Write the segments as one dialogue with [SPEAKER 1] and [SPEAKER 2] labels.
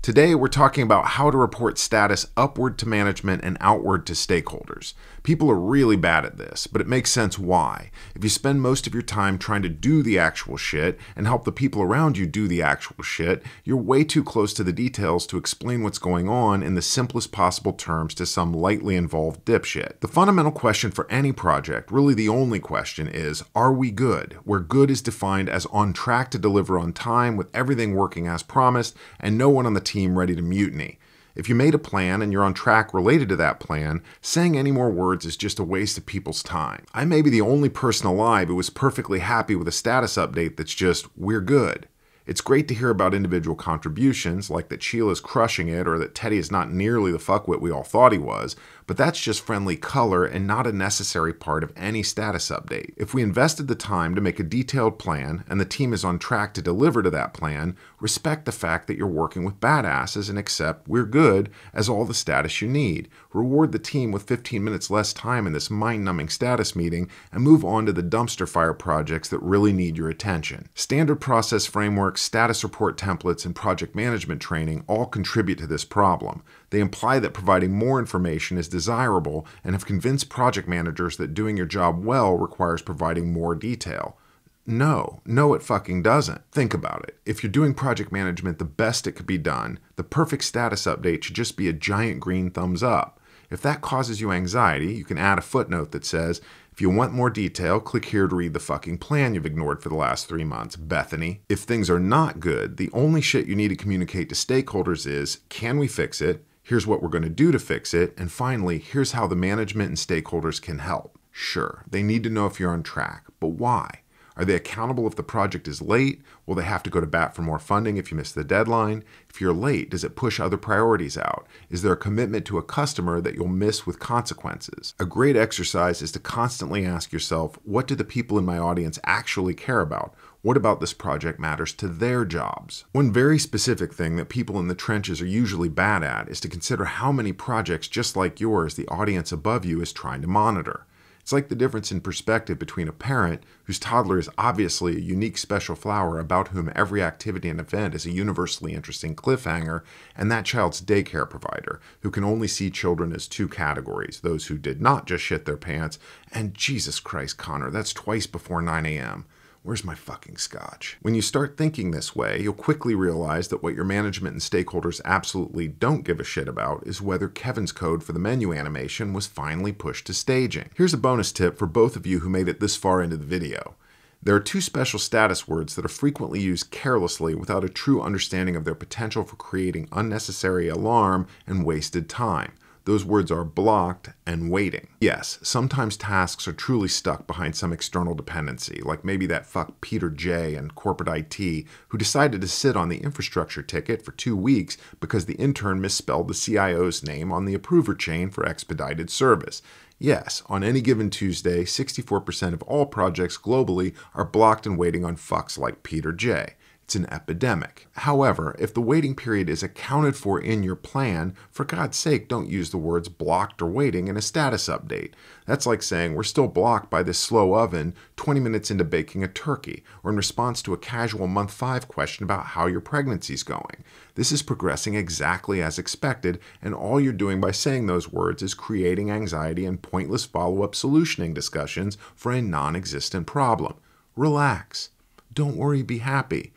[SPEAKER 1] Today, we're talking about how to report status upward to management and outward to stakeholders. People are really bad at this, but it makes sense why. If you spend most of your time trying to do the actual shit and help the people around you do the actual shit, you're way too close to the details to explain what's going on in the simplest possible terms to some lightly involved dipshit. The fundamental question for any project, really the only question, is, are we good? Where good is defined as on track to deliver on time with everything working as promised and no one on the team ready to mutiny. If you made a plan and you're on track related to that plan, saying any more words is just a waste of people's time. I may be the only person alive who is perfectly happy with a status update that's just, we're good. It's great to hear about individual contributions, like that Sheila's crushing it or that Teddy is not nearly the fuckwit we all thought he was, but that's just friendly color and not a necessary part of any status update. If we invested the time to make a detailed plan and the team is on track to deliver to that plan, respect the fact that you're working with badasses and accept we're good as all the status you need. Reward the team with 15 minutes less time in this mind-numbing status meeting and move on to the dumpster fire projects that really need your attention. Standard process frameworks, status report templates, and project management training all contribute to this problem. They imply that providing more information is desirable and have convinced project managers that doing your job well requires providing more detail. No, it fucking doesn't. Think about it. If you're doing project management the best it could be done, the perfect status update should just be a giant green thumbs up. If that causes you anxiety, you can add a footnote that says, if you want more detail, click here to read the fucking plan you've ignored for the last 3 months, Bethany. If things are not good, the only shit you need to communicate to stakeholders is, can we fix it? Here's what we're going to do to fix it. And finally, here's how the management and stakeholders can help. Sure, they need to know if you're on track, but why? Are they accountable if the project is late? Will they have to go to bat for more funding if you miss the deadline? If you're late, does it push other priorities out? Is there a commitment to a customer that you'll miss with consequences? A great exercise is to constantly ask yourself, what do the people in my audience actually care about? What about this project matters to their jobs? One very specific thing that people in the trenches are usually bad at is to consider how many projects just like yours the audience above you is trying to monitor. It's like the difference in perspective between a parent whose toddler is obviously a unique special flower about whom every activity and event is a universally interesting cliffhanger, and that child's daycare provider who can only see children as two categories, those who did not just shit their pants, and Jesus Christ, Connor, that's twice before 9 a.m. Where's my fucking scotch? When you start thinking this way, you'll quickly realize that what your management and stakeholders absolutely don't give a shit about is whether Kevin's code for the menu animation was finally pushed to staging. Here's a bonus tip for both of you who made it this far into the video. There are two special status words that are frequently used carelessly without a true understanding of their potential for creating unnecessary alarm and wasted time. Those words are blocked and waiting. Yes, sometimes tasks are truly stuck behind some external dependency, like maybe that fuck Peter J. and corporate IT who decided to sit on the infrastructure ticket for 2 weeks because the intern misspelled the CIO's name on the approver chain for expedited service. Yes, on any given Tuesday, 64% of all projects globally are blocked and waiting on fucks like Peter J. It's an epidemic. However, if the waiting period is accounted for in your plan, for God's sake, don't use the words blocked or waiting in a status update. That's like saying we're still blocked by this slow oven 20 minutes into baking a turkey, or in response to a casual month 5 question about how your pregnancy's going. This is progressing exactly as expected, and all you're doing by saying those words is creating anxiety and pointless follow-up solutioning discussions for a non-existent problem. Relax. Don't worry, be happy.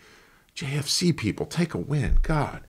[SPEAKER 1] JFC people, take a win. God.